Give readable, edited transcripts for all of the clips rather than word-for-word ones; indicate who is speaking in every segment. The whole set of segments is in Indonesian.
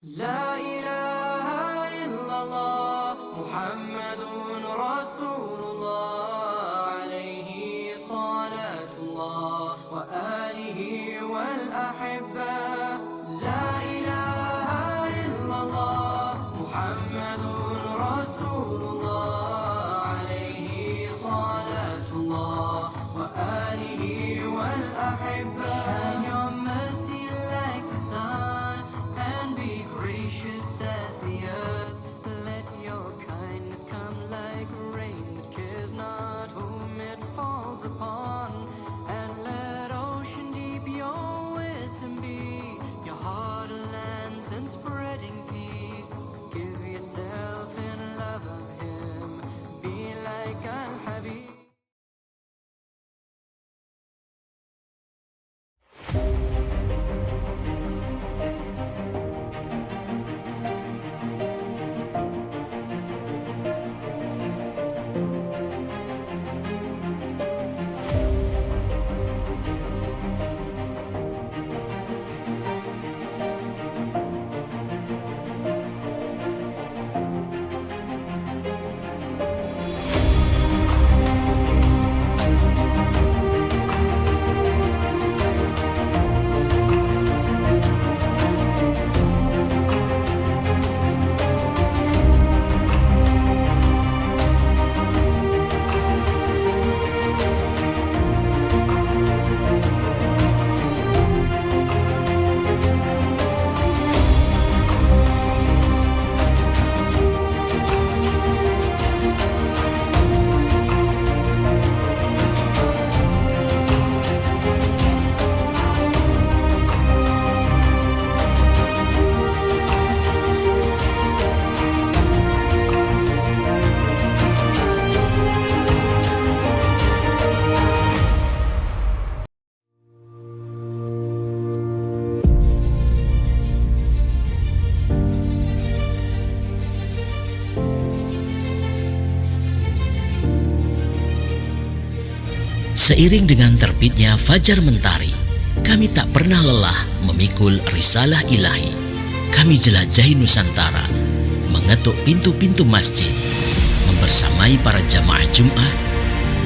Speaker 1: لا إله إلا الله محمد رسول الله عليه صلاة الله وآله والأحبة لا إله إلا الله محمد رسول الله عليه صلاة الله وآله والأحبة Shine your mercy like the sun and be gracious as the earth. Let your kindness come like rain that cares not whom it falls upon. And let ocean deep your wisdom be, your heart a lantern spreading peace. Give yourself in love of him, be like Al-Habib.
Speaker 2: Seiring dengan terbitnya fajar mentari, kami tak pernah lelah memikul risalah ilahi. Kami jelajahi Nusantara, mengetuk pintu-pintu masjid, membersamai para jamaah Jum'ah,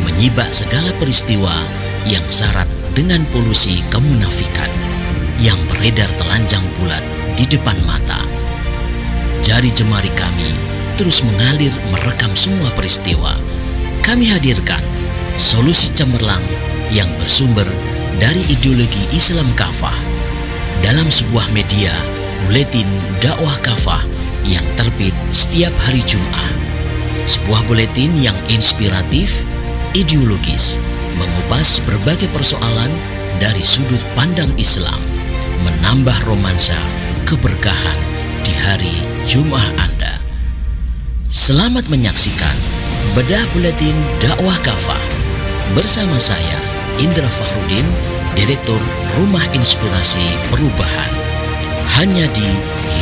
Speaker 2: menyibak segala peristiwa yang syarat dengan polusi kemunafikan yang beredar telanjang bulat di depan mata. Jari jemari kami terus mengalir merekam semua peristiwa. Kami hadirkan solusi cemerlang yang bersumber dari ideologi Islam kafah dalam sebuah media buletin dakwah kafah yang terbit setiap hari Jumat. Sebuah buletin yang inspiratif, ideologis, mengupas berbagai persoalan dari sudut pandang Islam, menambah romansa keberkahan di hari Jumat Anda. Selamat menyaksikan bedah buletin dakwah kafah bersama saya, Indra Fahrudin, Direktur Rumah Inspirasi Perubahan, hanya di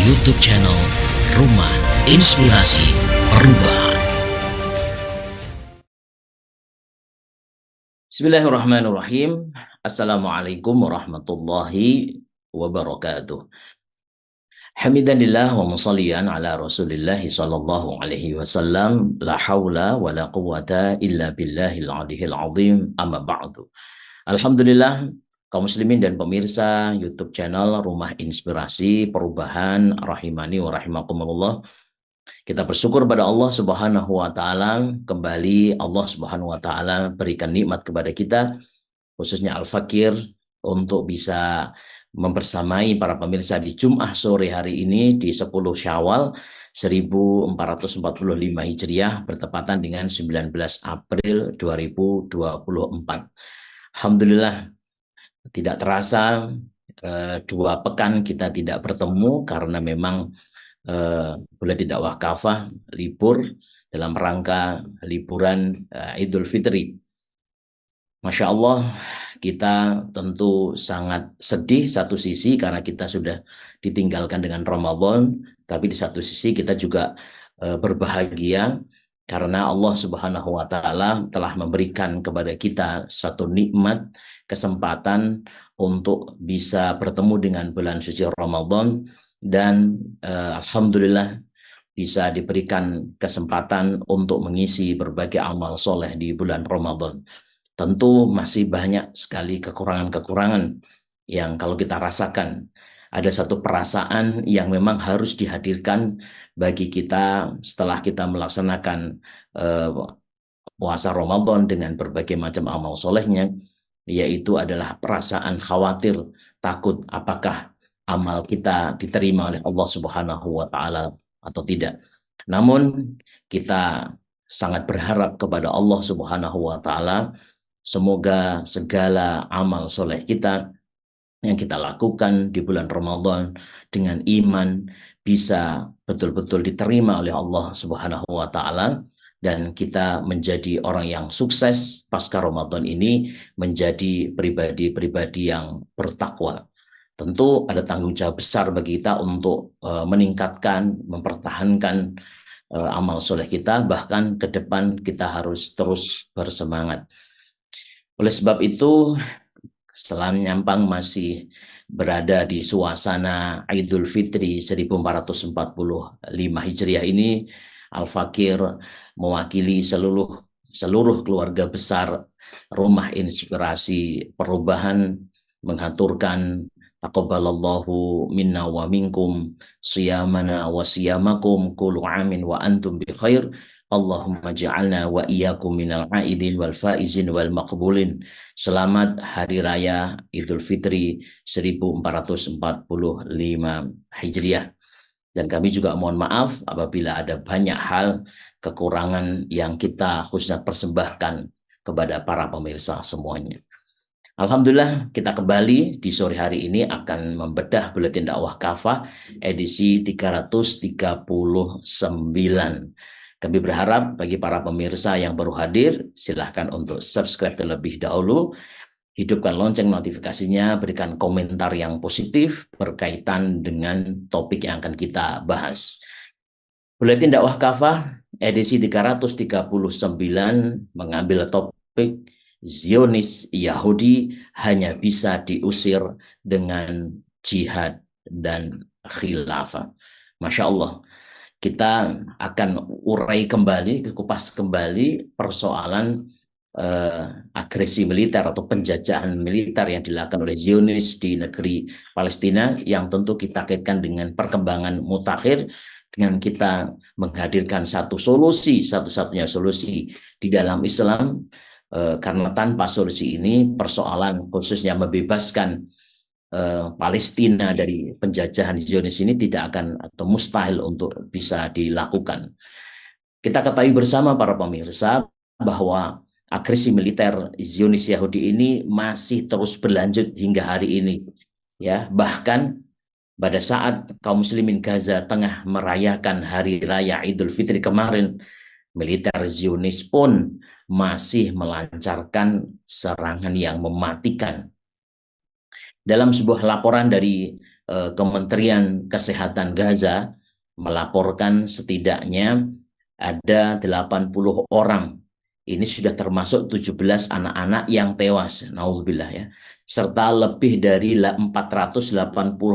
Speaker 2: YouTube channel Rumah Inspirasi Perubahan. Bismillahirrahmanirrahim. Assalamualaikum warahmatullahi wabarakatuh. Hamidanillah wa musalliyan ala Rasulillah sallallahu alaihi wasallam. La haula wa la quwata illa billahil aliyil azim. Amma ba'du. Alhamdulillah, kaum muslimin dan pemirsa YouTube channel Rumah Inspirasi Perubahan rahimani wa rahimakumullah. Kita bersyukur pada Allah Subhanahu wa taala, kembali Allah Subhanahu wa taala berikan nikmat kepada kita, khususnya Al-Fakir, untuk bisa membersamai para pemirsa di Jumat sore hari ini di 10 Syawal 1445 Hijriah bertepatan dengan 19 April 2024. Alhamdulillah, tidak terasa 2 pekan kita tidak bertemu karena memang buletin dakwah kafah libur dalam rangka liburan Idul Fitri. Masya Allah, kita tentu sangat sedih satu sisi karena kita sudah ditinggalkan dengan Ramadan, tapi di satu sisi kita juga berbahagia karena Allah Subhanahu wa taala telah memberikan kepada kita satu nikmat, kesempatan untuk bisa bertemu dengan bulan suci Ramadan dan alhamdulillah bisa diberikan kesempatan untuk mengisi berbagai amal soleh di bulan Ramadan. Tentu masih banyak sekali kekurangan-kekurangan yang kalau kita rasakan. Ada satu perasaan yang memang harus dihadirkan bagi kita setelah kita melaksanakan eh, puasa Ramadan dengan berbagai macam amal solehnya, yaitu adalah perasaan khawatir, takut apakah amal kita diterima oleh Allah Subhanahu wa taala atau tidak. Namun kita sangat berharap kepada Allah Subhanahu wa taala, semoga segala amal soleh kita yang kita lakukan di bulan Ramadan dengan iman bisa betul-betul diterima oleh Allah Subhanahu wa taala, dan kita menjadi orang yang sukses pasca Ramadan ini, menjadi pribadi-pribadi yang bertakwa. Tentu ada tanggung jawab besar bagi kita untuk meningkatkan, mempertahankan amal soleh kita, bahkan ke depan kita harus terus bersemangat. Oleh sebab itu, Selam Nyampang masih berada di suasana Idul Fitri 1445 Hijriah ini. Al-Fakir mewakili seluruh keluarga besar Rumah Inspirasi Perubahan menghaturkan taqabbalallahu minna wa minkum siyamana wa siyamakum kullu amin wa antum bi khair. Allahumma ja'alna wa iyyakum minal aidin wal faizin wal maqbulin. Selamat Hari Raya Idul Fitri 1445 Hijriah. Dan kami juga mohon maaf apabila ada banyak hal kekurangan yang kita khususnya persembahkan kepada para pemirsa semuanya. Alhamdulillah, kita kembali di sore hari ini akan membedah Buletin Dakwah Kafah edisi 339. Kami berharap bagi para pemirsa yang baru hadir, silahkan untuk subscribe terlebih dahulu, hidupkan lonceng notifikasinya, berikan komentar yang positif berkaitan dengan topik yang akan kita bahas. Buletin Dakwah Kafah edisi 339 mengambil topik Zionis Yahudi hanya bisa diusir dengan jihad dan khilafah. Masya Allah, kita akan urai kembali, kupas kembali persoalan agresi militer atau penjajahan militer yang dilakukan oleh Zionis di negeri Palestina, yang tentu kita kaitkan dengan perkembangan mutakhir, dengan kita menghadirkan satu solusi, satu-satunya solusi di dalam Islam, karena tanpa solusi ini persoalan khususnya membebaskan Palestina dari penjajahan Zionis ini tidak akan atau mustahil untuk bisa dilakukan. Kita ketahui bersama para pemirsa bahwa agresi militer Zionis Yahudi ini masih terus berlanjut hingga hari ini. Ya, bahkan pada saat kaum muslimin Gaza tengah merayakan hari raya Idul Fitri kemarin, militer Zionis pun masih melancarkan serangan yang mematikan. Dalam sebuah laporan dari Kementerian Kesehatan Gaza melaporkan setidaknya ada 80 orang. Ini sudah termasuk 17 anak-anak yang tewas, naudzubillah ya. Serta lebih dari 480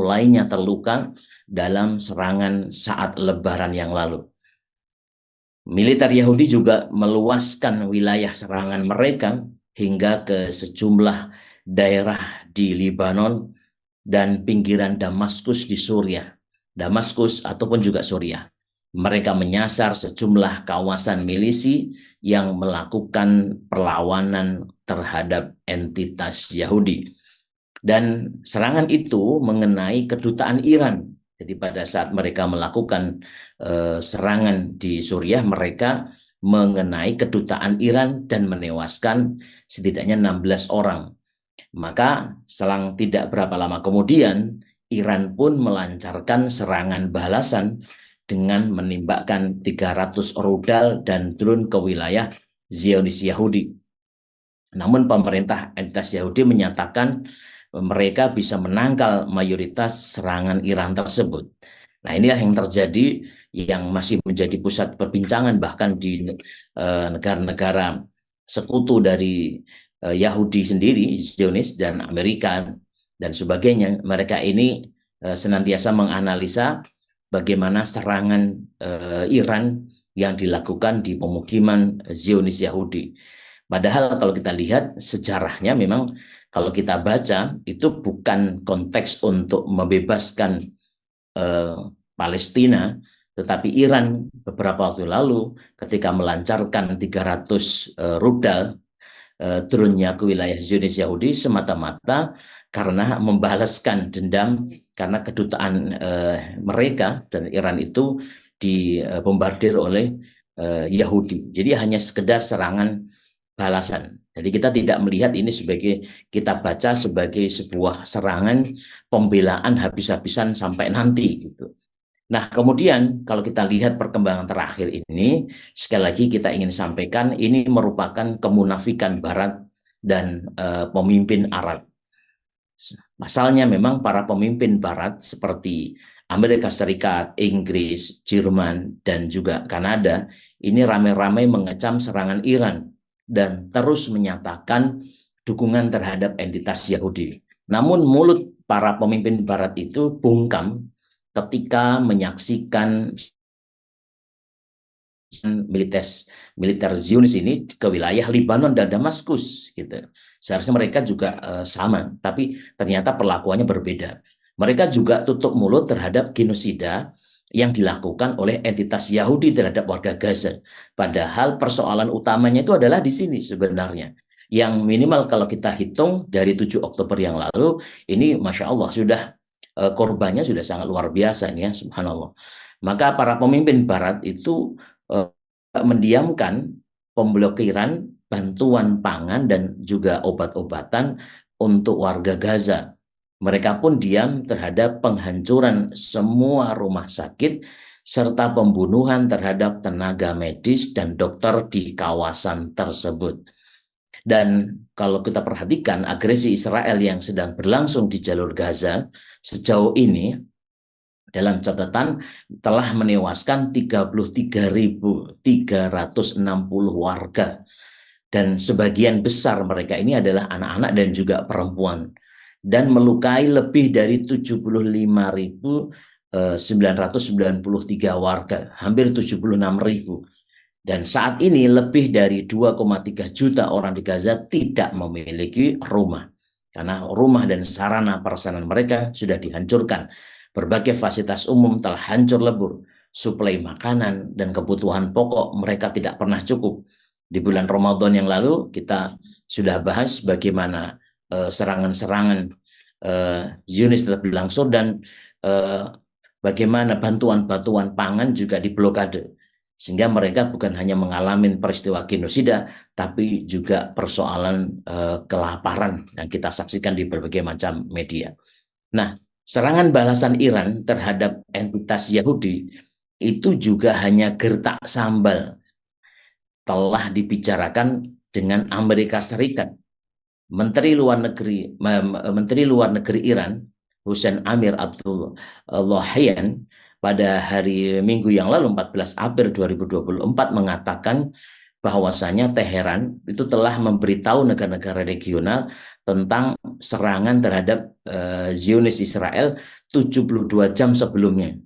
Speaker 2: lainnya terluka dalam serangan saat Lebaran yang lalu. Militer Yahudi juga meluaskan wilayah serangan mereka hingga ke sejumlah daerah di Lebanon dan pinggiran Damaskus di Suriah. Damaskus ataupun juga Suriah. Mereka menyasar sejumlah kawasan milisi yang melakukan perlawanan terhadap entitas Yahudi. Dan serangan itu mengenai kedutaan Iran. Jadi pada saat mereka melakukan serangan di Suriah, mereka mengenai kedutaan Iran dan menewaskan setidaknya 16 orang. Maka selang tidak berapa lama kemudian, Iran pun melancarkan serangan balasan dengan menembakkan 300 rudal dan drone ke wilayah Zionis Yahudi. Namun pemerintah entitas Yahudi menyatakan mereka bisa menangkal mayoritas serangan Iran tersebut. Nah, inilah yang terjadi, yang masih menjadi pusat perbincangan bahkan di negara-negara sekutu dari Yahudi sendiri, Zionis dan Amerika dan sebagainya. Mereka ini senantiasa menganalisa bagaimana serangan Iran yang dilakukan di pemukiman Zionis Yahudi. Padahal kalau kita lihat sejarahnya memang kalau kita baca itu bukan konteks untuk membebaskan Palestina, tetapi Iran beberapa waktu lalu ketika melancarkan 300 rudal drone-nya ke wilayah Zionis Yahudi semata-mata karena membalaskan dendam karena kedutaan mereka dan Iran itu dibombardir oleh Yahudi. Jadi hanya sekedar serangan balasan. Jadi kita tidak melihat ini sebagai, kita baca sebagai sebuah serangan pembelaan habis-habisan sampai nanti gitu. Nah, kemudian kalau kita lihat perkembangan terakhir ini, sekali lagi kita ingin sampaikan ini merupakan kemunafikan Barat dan pemimpin Arab. Pasalnya memang para pemimpin Barat seperti Amerika Serikat, Inggris, Jerman, dan juga Kanada ini ramai-ramai mengecam serangan Iran dan terus menyatakan dukungan terhadap entitas Yahudi. Namun mulut para pemimpin Barat itu bungkam ketika menyaksikan militer Zionis ini ke wilayah Lebanon dan Damaskus gitu. Seharusnya mereka juga sama, tapi ternyata perlakuannya berbeda. Mereka juga tutup mulut terhadap genosida yang dilakukan oleh entitas Yahudi terhadap warga Gaza. Padahal persoalan utamanya itu adalah di sini sebenarnya. Yang minimal kalau kita hitung dari 7 Oktober yang lalu, ini Masya Allah sudah korbannya sudah sangat luar biasa nih ya, subhanallah. Maka para pemimpin Barat itu mendiamkan pemblokiran bantuan pangan dan juga obat-obatan untuk warga Gaza. Mereka pun diam terhadap penghancuran semua rumah sakit serta pembunuhan terhadap tenaga medis dan dokter di kawasan tersebut. Dan kalau kita perhatikan agresi Israel yang sedang berlangsung di jalur Gaza sejauh ini dalam catatan telah menewaskan 33.360 warga dan sebagian besar mereka ini adalah anak-anak dan juga perempuan dan melukai lebih dari 75.993 warga, hampir 76.000. Dan saat ini lebih dari 2,3 juta orang di Gaza tidak memiliki rumah. Karena rumah dan sarana prasarana mereka sudah dihancurkan. Berbagai fasilitas umum telah hancur lebur. Suplai makanan dan kebutuhan pokok mereka tidak pernah cukup. Di bulan Ramadan yang lalu kita sudah bahas bagaimana serangan-serangan Zionis telah berlangsung dan bagaimana bantuan-bantuan pangan juga diblokade. Sehingga mereka bukan hanya mengalami peristiwa genosida, tapi juga persoalan kelaparan yang kita saksikan di berbagai macam media. Nah, serangan balasan Iran terhadap entitas Yahudi itu juga hanya gertak sambal telah dibicarakan dengan Amerika Serikat. Menteri Luar Negeri Iran, Hussein Amir Abdullahian, pada hari Minggu yang lalu 14 April 2024 mengatakan bahwasanya Teheran itu telah memberitahu negara-negara regional tentang serangan terhadap Zionis Israel 72 jam sebelumnya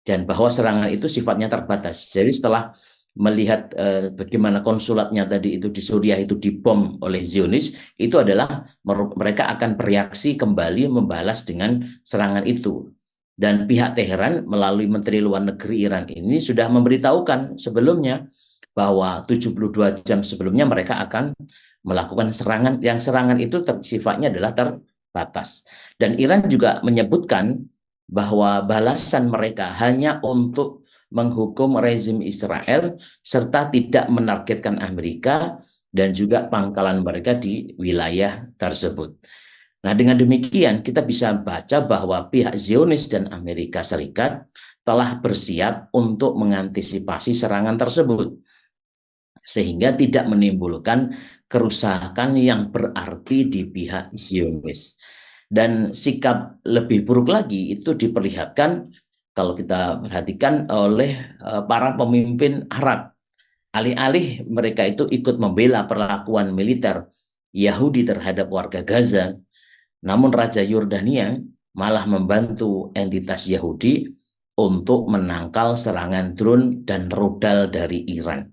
Speaker 2: dan bahwa serangan itu sifatnya terbatas. Jadi setelah melihat bagaimana konsulatnya tadi itu di Suriah itu dibom oleh Zionis, itu adalah mereka akan bereaksi kembali membalas dengan serangan itu. Dan pihak Teheran melalui Menteri Luar Negeri Iran ini sudah memberitahukan sebelumnya bahwa 72 jam sebelumnya mereka akan melakukan serangan, yang serangan itu sifatnya adalah terbatas. Dan Iran juga menyebutkan bahwa balasan mereka hanya untuk menghukum rezim Israel serta tidak menargetkan Amerika dan juga pangkalan mereka di wilayah tersebut. Nah, dengan demikian kita bisa baca bahwa pihak Zionis dan Amerika Serikat telah bersiap untuk mengantisipasi serangan tersebut sehingga tidak menimbulkan kerusakan yang berarti di pihak Zionis. Dan sikap lebih buruk lagi itu diperlihatkan kalau kita perhatikan oleh para pemimpin Arab. Alih-alih mereka itu ikut membela perlakuan militer Yahudi terhadap warga Gaza, namun Raja Yordania malah membantu entitas Yahudi untuk menangkal serangan drone dan rudal dari Iran.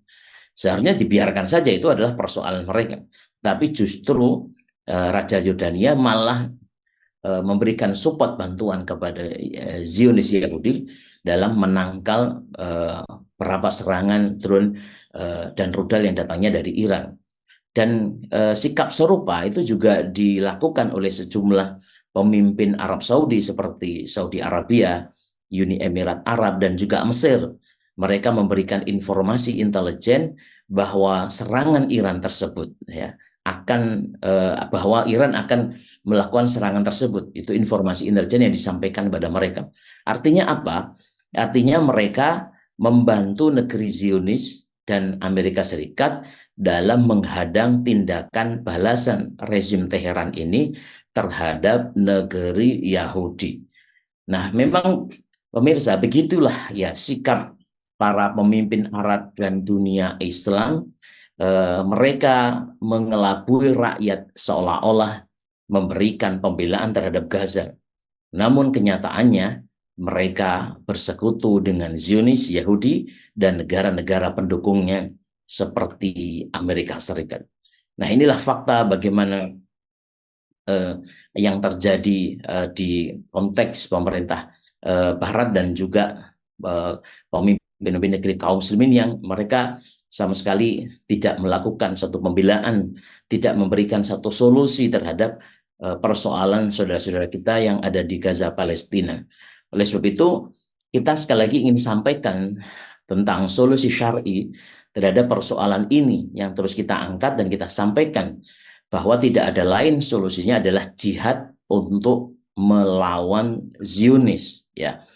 Speaker 2: Seharusnya dibiarkan saja, itu adalah persoalan mereka. Tapi justru Raja Yordania malah memberikan support bantuan kepada Zionis Yahudi dalam menangkal beberapa serangan drone dan rudal yang datangnya dari Iran. Dan sikap serupa itu juga dilakukan oleh sejumlah pemimpin Arab Saudi seperti Saudi Arabia, Uni Emirat Arab, dan juga Mesir. Mereka memberikan informasi intelijen bahwa serangan Iran tersebut ya akan bahwa Iran akan melakukan serangan tersebut. Itu informasi intelijen yang disampaikan kepada mereka. Artinya apa? Artinya mereka membantu negeri Zionis dan Amerika Serikat dalam menghadang tindakan balasan rezim Teheran ini terhadap negeri Yahudi. Nah, memang pemirsa, begitulah ya sikap para pemimpin Arab dan dunia Islam. Mereka mengelabui rakyat seolah-olah memberikan pembelaan terhadap Gaza. Namun kenyataannya mereka bersekutu dengan Zionis Yahudi dan negara-negara pendukungnya seperti Amerika Serikat. Nah, inilah fakta bagaimana yang terjadi di konteks pemerintah Barat dan juga pemimpin negeri kaum muslimin yang mereka sama sekali tidak melakukan satu pembelaan, tidak memberikan satu solusi terhadap persoalan saudara-saudara kita yang ada di Gaza, Palestina. Oleh sebab itu, kita sekali lagi ingin sampaikan tentang solusi syar'i terhadap persoalan ini yang terus kita angkat dan kita sampaikan bahwa tidak ada lain solusinya adalah jihad untuk melawan Zionis ya.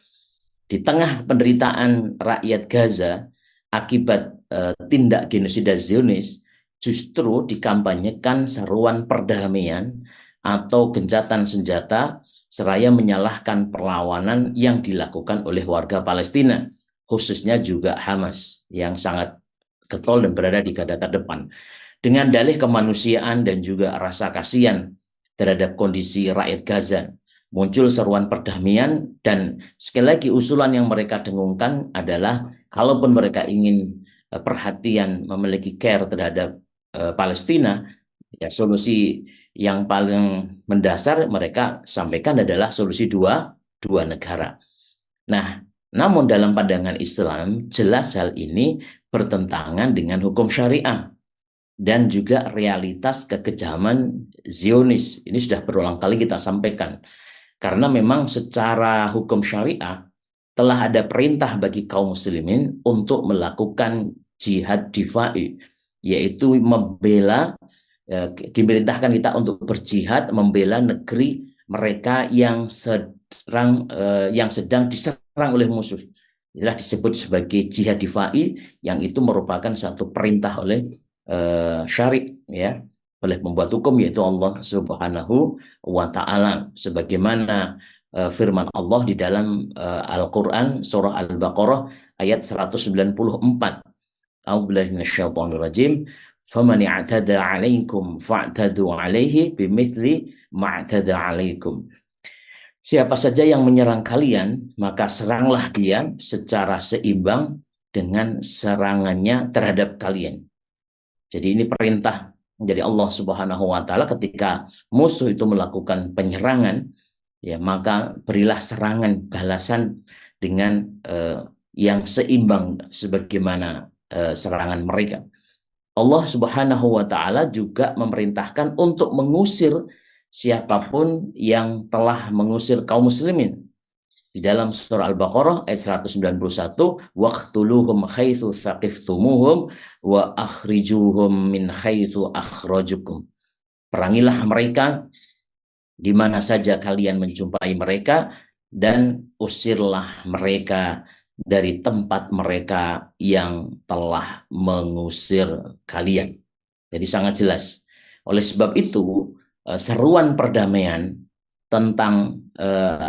Speaker 2: Di tengah penderitaan rakyat Gaza akibat tindak genosida Zionis, justru dikampanyekan seruan perdamaian atau gencatan senjata seraya menyalahkan perlawanan yang dilakukan oleh warga Palestina, khususnya juga Hamas yang sangat getol dan berada di garda terdepan. Dengan dalih kemanusiaan dan juga rasa kasihan terhadap kondisi rakyat Gaza, muncul seruan perdamaian dan sekali lagi usulan yang mereka dengungkan adalah kalaupun mereka ingin perhatian, memiliki care terhadap Palestina, ya solusi yang paling mendasar mereka sampaikan adalah solusi dua negara. Nah, namun dalam pandangan Islam jelas hal ini bertentangan dengan hukum syariah dan juga realitas kekejaman Zionis. Ini sudah berulang kali kita sampaikan. Karena memang secara hukum syariah telah ada perintah bagi kaum muslimin untuk melakukan jihad difa'i, yaitu membela, diperintahkan kita untuk berjihad membela negeri mereka yang sedang diserang oleh musuh. Inilah disebut sebagai jihad difa'i, yang itu merupakan satu perintah oleh syari ya, oleh pembuat hukum yaitu Allah Subhanahu wa taala, sebagaimana firman Allah di dalam Al-Qur'an surah Al-Baqarah ayat 194. A'udzubillahi minasyaitonir rajim. Faman i'tada 'alaikum fa'tadu 'alaihi bimithli ma'tada 'alaikum. Siapa saja yang menyerang kalian, maka seranglah dia secara seimbang dengan serangannya terhadap kalian. Jadi ini perintah dari Allah Subhanahu wa taala, ketika musuh itu melakukan penyerangan, ya maka berilah serangan balasan dengan yang seimbang sebagaimana serangan mereka. Allah Subhanahu wa taala juga memerintahkan untuk mengusir siapapun yang telah mengusir kaum muslimin. Di dalam surah Al-Baqarah ayat 191, waqtuluhum haitsu tsaqiftumuhum wa akhrijuhum min haitsu akhrajukum. Perangilah mereka di mana saja kalian menjumpai mereka dan usirlah mereka dari tempat mereka yang telah mengusir kalian. Jadi sangat jelas. Oleh sebab itu, seruan perdamaian tentang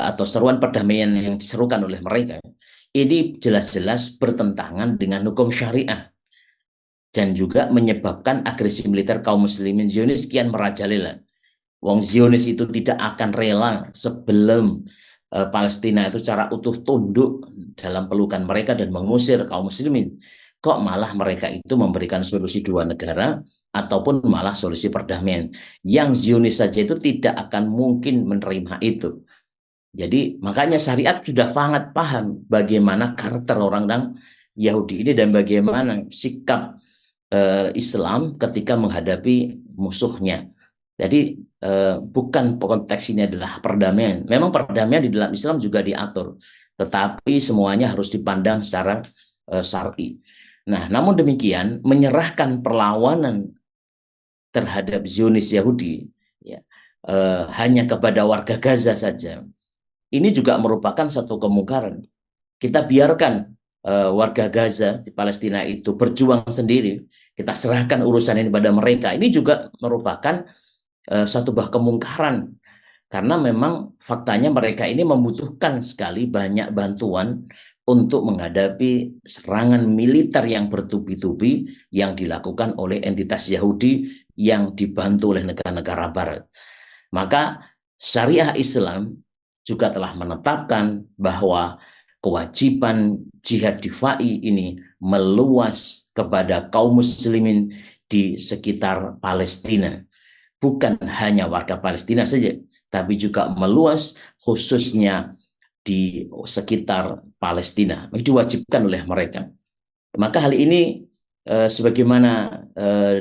Speaker 2: atau seruan perdamaian yang diserukan oleh mereka ini jelas-jelas bertentangan dengan hukum syariah dan juga menyebabkan agresi militer kaum muslimin Zionis kian merajalela. Wong Zionis itu tidak akan rela sebelum Palestina itu secara utuh tunduk dalam pelukan mereka dan mengusir kaum muslimin. Kok malah mereka itu memberikan solusi dua negara ataupun malah solusi perdamaian. Yang Zionis saja itu tidak akan mungkin menerima itu. Jadi makanya syariat sudah sangat paham bagaimana karakter orang Yahudi ini dan bagaimana sikap Islam ketika menghadapi musuhnya. Jadi bukan konteks ini adalah perdamaian. Memang perdamaian di dalam Islam juga diatur, tetapi semuanya harus dipandang secara syar'i. Nah, namun demikian menyerahkan perlawanan terhadap Zionis Yahudi ya, hanya kepada warga Gaza saja, ini juga merupakan satu kemungkaran. Kita biarkan warga Gaza di Palestina itu berjuang sendiri, kita serahkan urusan ini pada mereka. Ini juga merupakan satu buah kemungkaran, karena memang faktanya mereka ini membutuhkan sekali banyak bantuan untuk menghadapi serangan militer yang bertubi-tubi yang dilakukan oleh entitas Yahudi yang dibantu oleh negara-negara Barat. Maka syariah Islam juga telah menetapkan bahwa kewajiban jihad difa'i ini meluas kepada kaum muslimin di sekitar Palestina. Bukan hanya warga Palestina saja, tapi juga meluas khususnya di sekitar Palestina. Itu diwajibkan oleh mereka. Maka hal ini sebagaimana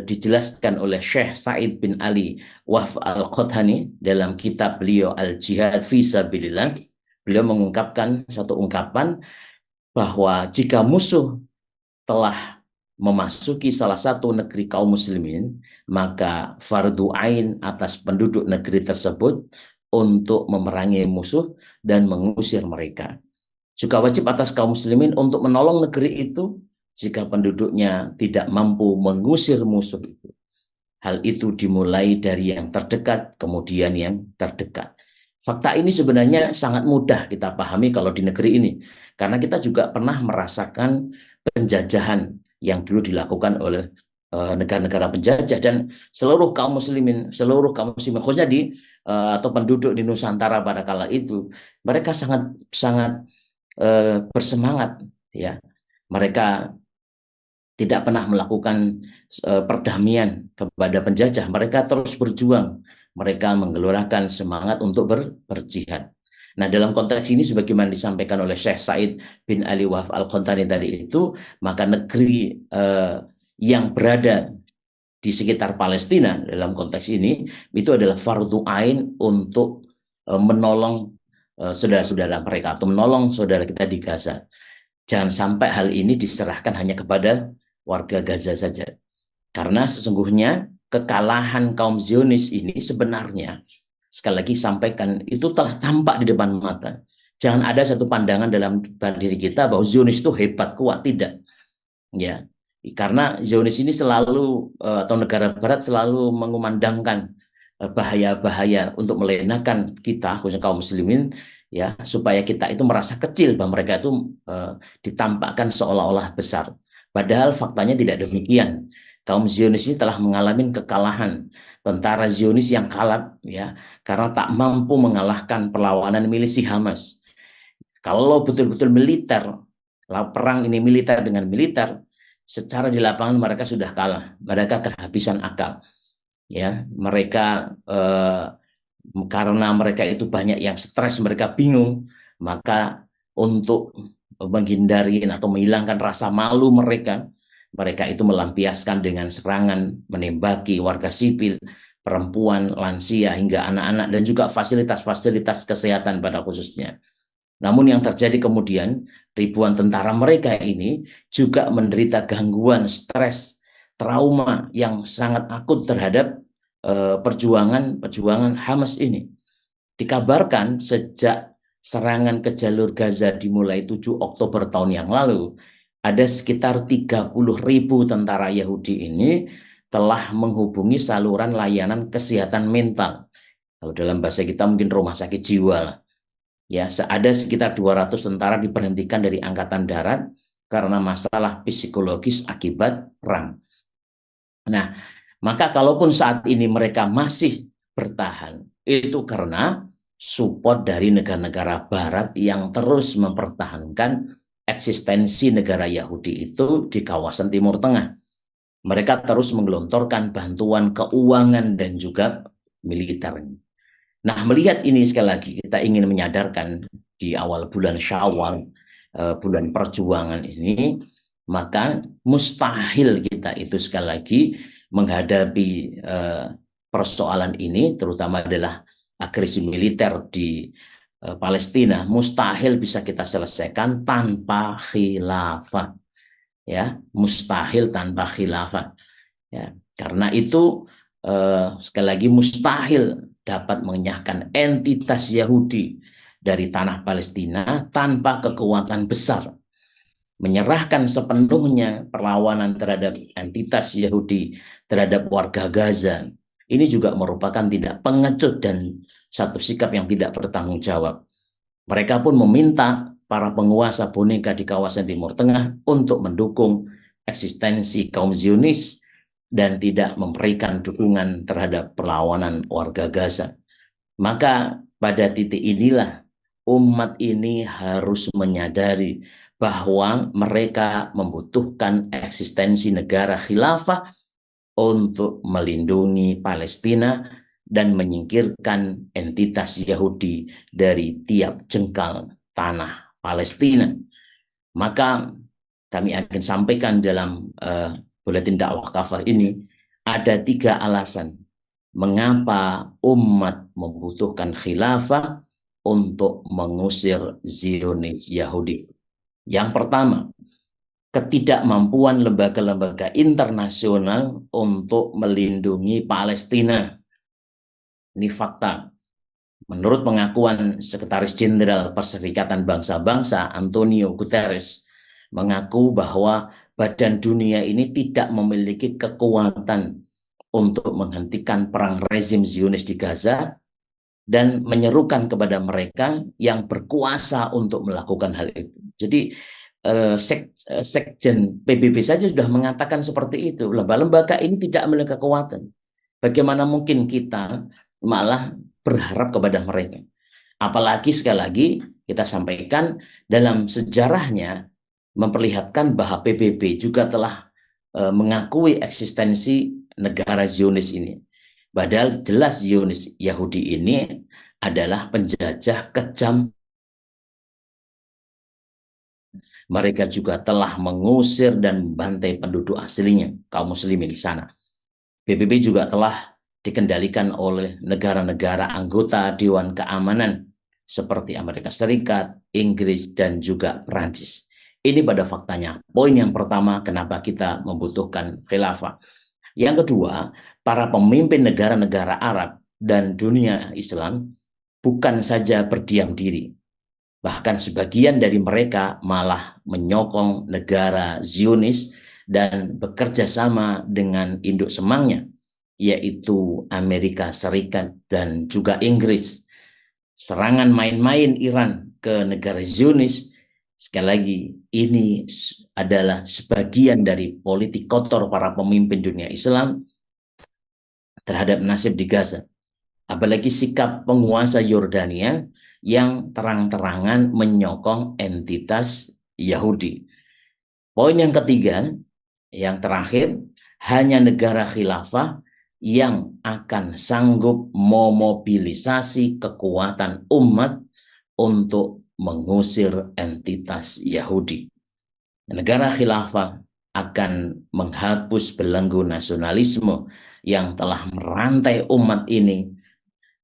Speaker 2: dijelaskan oleh Syekh Said bin Ali Wahf Al-Qathani dalam kitab beliau Al-Jihad fi Sabilillah, beliau mengungkapkan satu ungkapan bahwa jika musuh telah memasuki salah satu negeri kaum muslimin, maka fardu ain atas penduduk negeri tersebut untuk memerangi musuh dan mengusir mereka. Juga wajib atas kaum muslimin untuk menolong negeri itu jika penduduknya tidak mampu mengusir musuh itu. Hal itu dimulai dari yang terdekat, kemudian yang terdekat. Fakta ini sebenarnya sangat mudah kita pahami kalau di negeri ini, karena kita juga pernah merasakan penjajahan yang dulu dilakukan oleh negara-negara penjajah, dan seluruh kaum muslimin khususnya di atau penduduk di Nusantara pada kala itu, mereka sangat bersemangat ya. Mereka tidak pernah melakukan perdamaian kepada penjajah. Mereka terus berjuang. Mereka menggelorakan semangat untuk berjihad. Nah, dalam konteks ini sebagaimana disampaikan oleh Syekh Said bin Ali Wahf Al-Qathani tadi itu, maka negeri yang berada di sekitar Palestina dalam konteks ini itu adalah fardu ain untuk menolong saudara-saudara mereka atau menolong saudara kita di Gaza. Jangan sampai hal ini diserahkan hanya kepada warga Gaza saja. Karena sesungguhnya kekalahan kaum Zionis ini sebenarnya, sekali lagi sampaikan, itu telah tampak di depan mata. Jangan ada satu pandangan dalam diri kita bahwa Zionis itu hebat, kuat, tidak. Ya, karena Zionis ini selalu atau negara Barat selalu mengumandangkan bahaya-bahaya untuk melenakan kita, khususnya kaum muslimin, ya, supaya kita itu merasa kecil bahwa mereka itu ditampakkan seolah-olah besar. Padahal faktanya tidak demikian. Kaum Zionis ini telah mengalami kekalahan. Tentara Zionis yang kalah ya karena tak mampu mengalahkan perlawanan milisi Hamas. Kalau betul-betul militer, perang ini militer dengan militer, secara di lapangan mereka sudah kalah. Mereka kehabisan akal. Ya, mereka karena mereka itu banyak yang stres, mereka bingung, maka untuk menghindari atau menghilangkan rasa malu mereka itu melampiaskan dengan serangan, menembaki warga sipil, perempuan, lansia, hingga anak-anak, dan juga fasilitas-fasilitas kesehatan pada khususnya. Namun yang terjadi kemudian, ribuan tentara mereka ini juga menderita gangguan, stres, trauma yang sangat akut terhadap perjuangan Hamas ini. Dikabarkan sejak serangan ke jalur Gaza dimulai 7 Oktober tahun yang lalu, ada sekitar 30.000 tentara Yahudi ini telah menghubungi saluran layanan kesehatan mental. Kalau dalam bahasa kita mungkin rumah sakit jiwa. Ya, ada sekitar 200 tentara diberhentikan dari Angkatan Darat karena masalah psikologis akibat perang. Nah, maka kalaupun saat ini mereka masih bertahan. Itu karena support dari negara-negara barat yang terus mempertahankan eksistensi negara Yahudi itu di kawasan Timur Tengah. Mereka terus menggelontorkan bantuan keuangan dan juga militer. Nah, melihat ini sekali lagi kita ingin menyadarkan di awal bulan Syawal, bulan perjuangan ini, maka mustahil kita itu sekali lagi menghadapi persoalan ini, terutama adalah agresi militer di Palestina, mustahil bisa kita selesaikan tanpa khilafah, ya, mustahil tanpa khilafah, ya, karena itu sekali lagi mustahil dapat mengenyahkan entitas Yahudi dari tanah Palestina tanpa kekuatan besar. Menyerahkan sepenuhnya perlawanan terhadap entitas Yahudi terhadap warga Gaza, ini juga merupakan tindak pengecut dan satu sikap yang tidak bertanggung jawab. Mereka pun meminta para penguasa boneka di kawasan Timur Tengah untuk mendukung eksistensi kaum Zionis dan tidak memberikan dukungan terhadap perlawanan warga Gaza. Maka pada titik inilah umat ini harus menyadari bahwa mereka membutuhkan eksistensi negara khilafah untuk melindungi Palestina dan menyingkirkan entitas Yahudi dari tiap jengkal tanah Palestina. Maka kami akan sampaikan dalam buletin dakwah kafah ini ada 3 alasan mengapa umat membutuhkan khilafah untuk mengusir Zionis Yahudi. Yang pertama, ketidakmampuan lembaga-lembaga internasional untuk melindungi Palestina. Ini fakta. Menurut pengakuan Sekretaris Jenderal Perserikatan Bangsa-Bangsa Antonio Guterres, mengaku bahwa badan dunia ini tidak memiliki kekuatan untuk menghentikan perang rezim Zionis di Gaza dan menyerukan kepada mereka yang berkuasa untuk melakukan hal itu. Jadi Sekjen PBB saja sudah mengatakan seperti itu. Lembaga ini tidak memiliki kekuatan. Bagaimana mungkin kita malah berharap kepada mereka? Apalagi sekali lagi kita sampaikan dalam sejarahnya memperlihatkan bahwa PBB juga telah mengakui eksistensi negara Zionis ini. Padahal jelas Zionis Yahudi ini adalah penjajah kejam. Mereka juga telah mengusir dan membantai penduduk aslinya, kaum muslimin di sana. PBB juga telah dikendalikan oleh negara-negara anggota Dewan Keamanan seperti Amerika Serikat, Inggris, dan juga Perancis. Ini pada faktanya. Poin yang pertama, kenapa kita membutuhkan khilafah. Yang kedua, para pemimpin negara-negara Arab dan dunia Islam bukan saja berdiam diri. Bahkan sebagian dari mereka malah menyokong negara Zionis dan bekerja sama dengan induk semangnya, yaitu Amerika Serikat dan juga Inggris. Serangan main-main Iran ke negara Zionis, sekali lagi, ini adalah sebagian dari politik kotor para pemimpin dunia Islam terhadap nasib di Gaza. Apalagi sikap penguasa Yordania yang terang-terangan menyokong entitas Yahudi. Poin yang ketiga, yang terakhir, hanya negara khilafah yang akan sanggup memobilisasi kekuatan umat untuk mengusir entitas Yahudi. Negara khilafah akan menghapus belenggu nasionalisme yang telah merantai umat ini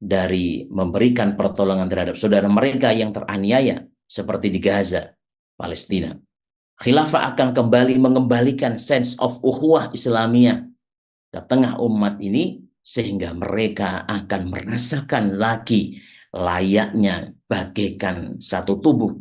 Speaker 2: dari memberikan pertolongan terhadap saudara mereka yang teraniaya seperti di Gaza, Palestina. Khilafah akan kembali mengembalikan sense of ukhuwah Islamiyah ke tengah umat ini sehingga mereka akan merasakan lagi layaknya bagaikan satu tubuh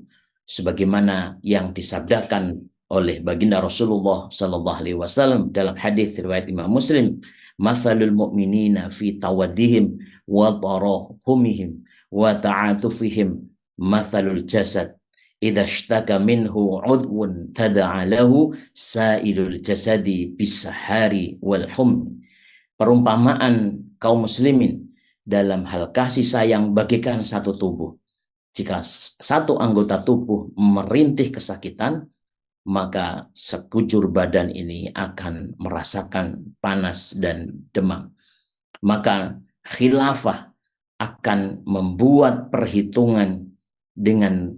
Speaker 2: sebagaimana yang disabdakan oleh baginda Rasulullah sallallahu alaihi wasallam dalam hadis riwayat Imam Muslim, "Matsalul mu'minina fi tawaddihim wa tarahumihim wa ta'atufihim matsalul jasad idza ishtaka minhu 'udwun tada'a lahu sa'ilul jasadi bis-sahari wal hum." Perumpamaan kaum muslimin dalam hal kasih sayang bagaikan satu tubuh. Jika satu anggota tubuh merintih kesakitan, maka sekujur badan ini akan merasakan panas dan demam. Maka khilafah akan membuat perhitungan dengan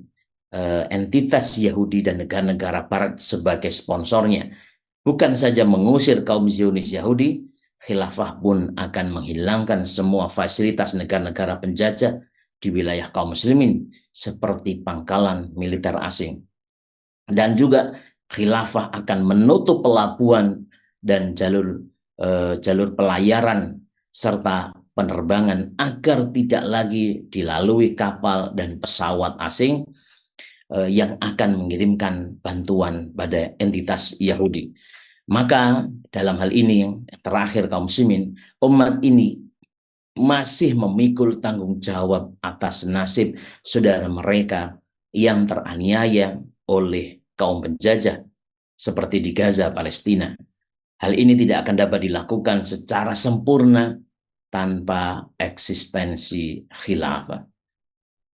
Speaker 2: entitas Yahudi dan negara-negara Barat sebagai sponsornya. Bukan saja mengusir kaum Zionis Yahudi, khilafah pun akan menghilangkan semua fasilitas negara-negara penjajah di wilayah kaum muslimin seperti pangkalan militer asing. Dan juga khilafah akan menutup pelabuhan dan jalur pelayaran serta penerbangan agar tidak lagi dilalui kapal dan pesawat asing yang akan mengirimkan bantuan pada entitas Yahudi. Maka dalam hal ini yang terakhir kaum muslimin, umat ini masih memikul tanggung jawab atas nasib saudara mereka yang teraniaya oleh kaum penjajah seperti di Gaza, Palestina. Hal ini tidak akan dapat dilakukan secara sempurna tanpa eksistensi khilafah.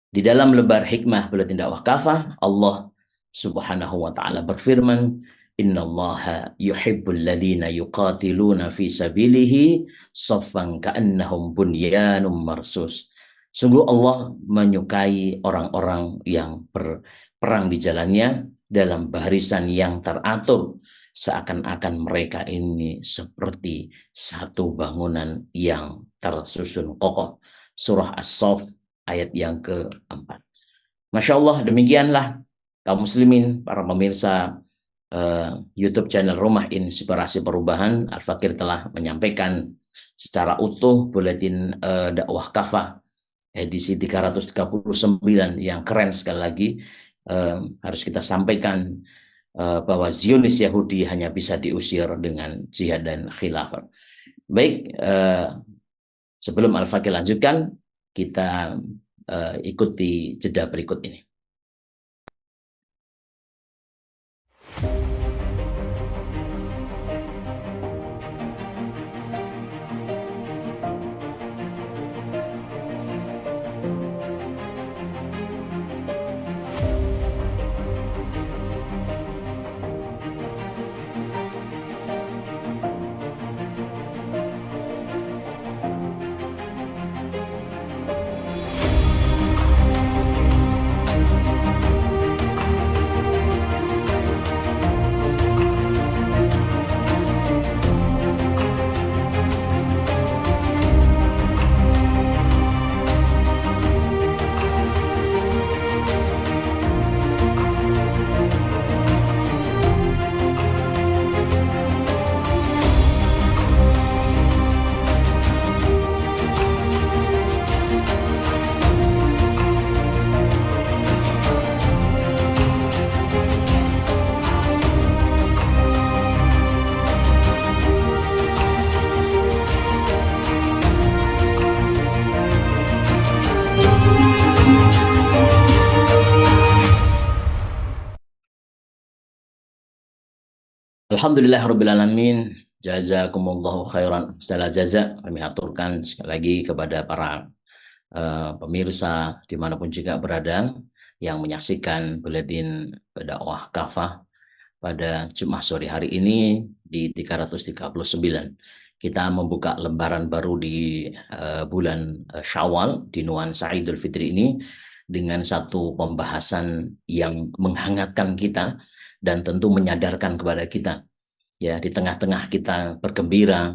Speaker 2: Di dalam lebar hikmah Buletin Dakwah Kafah, Allah Subhanahu wa taala berfirman, "Innallaha yuhibbul ladzina yuqatiluna fi sabilihi shaffan ka'annahum bunyanun marsus." Sungguh Allah menyukai orang-orang yang berperang di jalannya dalam barisan yang teratur, seakan-akan mereka ini seperti satu bangunan yang tersusun kokoh. Surah As-Saff ayat yang keempat. Masya Allah, demikianlah kaum muslimin, para pemirsa YouTube channel Rumah Inspirasi Perubahan. Al-Fakir telah menyampaikan secara utuh buletin dakwah kafah edisi 339 yang keren sekali lagi. Harus kita sampaikan bahwa Zionis Yahudi hanya bisa diusir dengan jihad dan khilafah. Baik, sebelum Al-Fakir lanjutkan, kita ikuti jeda berikut ini. Alhamdulillahirrabbilalamin. Jazakumullahu khairan segala jaza. Kami aturkan sekali lagi kepada para pemirsa dimanapun juga berada yang menyaksikan buletin dakwah kafah pada Jumat sore hari ini di 339. Kita membuka lembaran baru di bulan Syawal di nuansa Idul Fitri ini dengan satu pembahasan yang menghangatkan kita dan tentu menyadarkan kepada kita, ya, di tengah-tengah kita bergembira,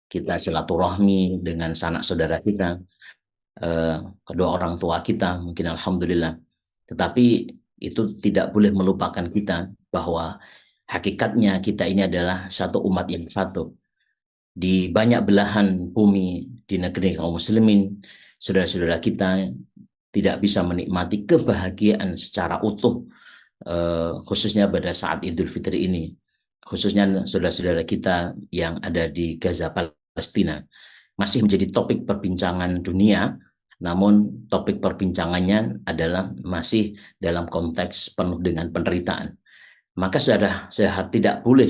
Speaker 2: kita silaturahmi dengan sanak saudara kita, kedua orang tua kita, mungkin alhamdulillah. Tetapi itu tidak boleh melupakan kita bahwa hakikatnya kita ini adalah satu umat yang satu. Di banyak belahan bumi di negeri kaum muslimin, saudara-saudara kita tidak bisa menikmati kebahagiaan secara utuh, khususnya pada saat Idul Fitri ini, khususnya saudara-saudara kita yang ada di Gaza, Palestina, masih menjadi topik perbincangan dunia, namun topik perbincangannya adalah masih dalam konteks penuh dengan penderitaan. Maka sudah tidak boleh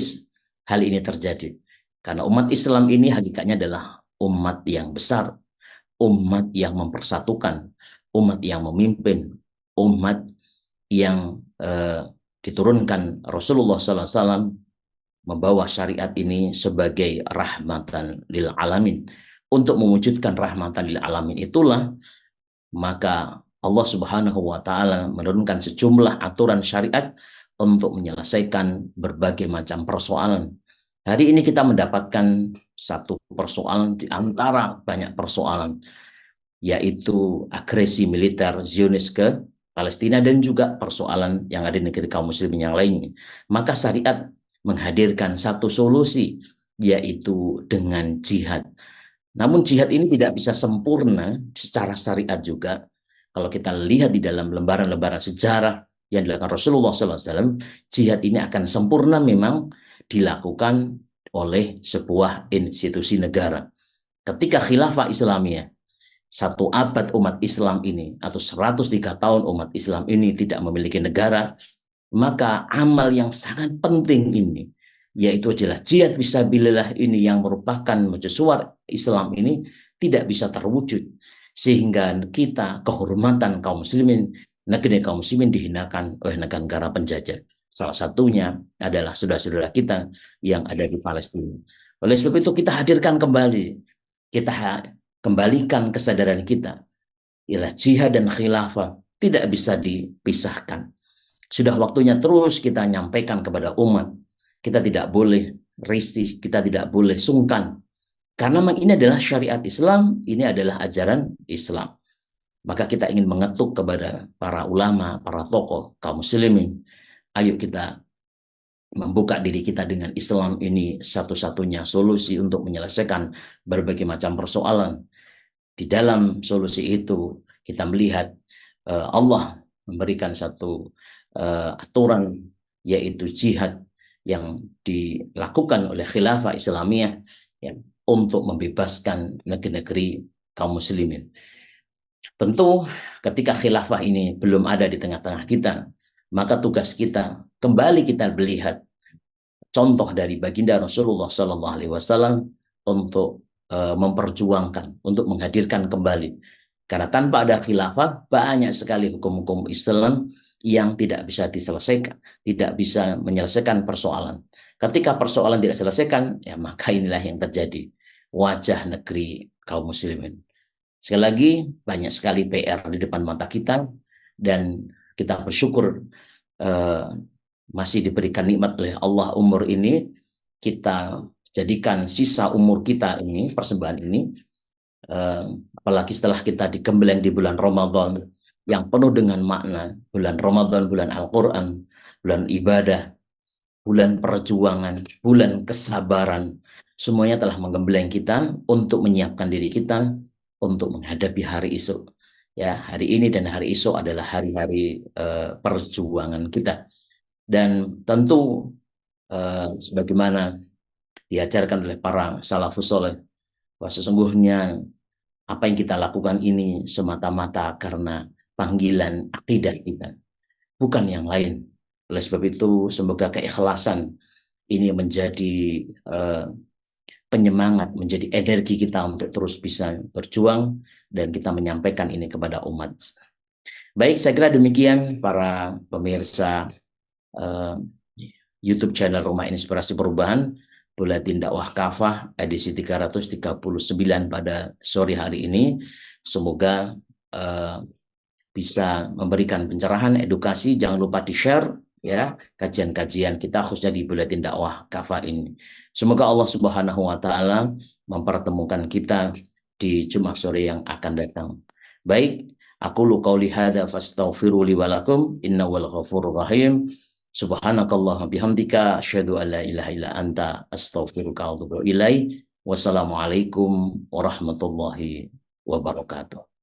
Speaker 2: hal ini terjadi, karena umat Islam ini hakikatnya adalah umat yang besar, umat yang mempersatukan, umat yang memimpin, umat yang diturunkan Rasulullah SAW membawa syariat ini sebagai rahmatan lil alamin. Untuk mewujudkan rahmatan lil alamin itulah maka Allah Subhanahu wa taala menurunkan sejumlah aturan syariat untuk menyelesaikan berbagai macam persoalan. Hari ini kita mendapatkan satu persoalan di antara banyak persoalan, yaitu agresi militer Zionis ke Palestina dan juga persoalan yang ada di negeri kaum muslimin yang lainnya. Maka syariat menghadirkan satu solusi, yaitu dengan jihad. Namun jihad ini tidak bisa sempurna secara syariat juga. Kalau kita lihat di dalam lembaran-lembaran sejarah yang dilakukan Rasulullah SAW, jihad ini akan sempurna memang dilakukan oleh sebuah institusi negara. Ketika khilafah Islamiyah, 1 abad umat Islam ini, atau 103 tahun umat Islam ini tidak memiliki negara, maka amal yang sangat penting ini, yaitu adalah jihad fisabilillah ini yang merupakan mercusuar Islam ini tidak bisa terwujud. Sehingga kita, kehormatan kaum muslimin, negeri kaum muslimin dihinakan oleh negara-negara penjajah. Salah satunya adalah saudara-saudara kita yang ada di Palestina. Oleh sebab itu kita hadirkan kembali, kita kembalikan kesadaran kita, ialah jihad dan khilafah tidak bisa dipisahkan. Sudah waktunya terus kita nyampaikan kepada umat, kita tidak boleh risih, kita tidak boleh sungkan. Karena memang ini adalah syariat Islam, ini adalah ajaran Islam. Maka kita ingin mengetuk kepada para ulama, para tokoh, kaum muslimin. Ayo kita membuka diri kita dengan Islam ini satu-satunya solusi untuk menyelesaikan berbagai macam persoalan. Di dalam solusi itu kita melihat Allah memberikan satu aturan, yaitu jihad yang dilakukan oleh khilafah Islamiyah ya, untuk membebaskan negeri-negeri kaum muslimin. Tentu ketika khilafah ini belum ada di tengah-tengah kita, maka tugas kita kembali kita melihat contoh dari baginda Rasulullah SAW untuk memperjuangkan, untuk menghadirkan kembali. Karena tanpa ada khilafah, banyak sekali hukum-hukum Islam yang tidak bisa diselesaikan, tidak bisa menyelesaikan persoalan. Ketika persoalan tidak diselesaikan, ya maka inilah yang terjadi wajah negeri kaum muslimin. Sekali lagi, banyak sekali PR di depan mata kita, dan kita bersyukur masih diberikan nikmat oleh Allah umur ini. Kita jadikan sisa umur kita ini, persembahan ini, apalagi setelah kita digembleng di bulan Ramadan yang penuh dengan makna. Bulan Ramadan, bulan Al-Quran, bulan ibadah, bulan perjuangan, bulan kesabaran. Semuanya telah menggembleng kita untuk menyiapkan diri kita untuk menghadapi hari esok. Ya, hari ini dan hari esok adalah hari-hari perjuangan kita. Dan tentu sebagaimana diajarkan oleh para salafus soleh, bahwa sesungguhnya apa yang kita lakukan ini semata-mata karena panggilan akidah kita, bukan yang lain. Oleh sebab itu, semoga keikhlasan ini menjadi penyemangat, menjadi energi kita untuk terus bisa berjuang, dan kita menyampaikan ini kepada umat. Baik, saya kira demikian para pemirsa YouTube channel Rumah Inspirasi Perubahan, Buletin Dakwah Kafah edisi 339 pada sore hari ini. Semoga bisa memberikan pencerahan, edukasi. Jangan lupa di-share ya kajian-kajian kita khususnya di Buletin Dakwah Kafah ini. Semoga Allah Subhanahu wa taala mempertemukan kita di Jumat sore yang akan datang. Baik, aqulu qauli hadza fastaghfiru li wa lakum innahu ghafurur rahim. Subhanakallahumma bihamdika asyhadu an la ilaha illa anta astaghfiruka wa atubu ilaik. Wassalamualaikum warahmatullahi wabarakatuh.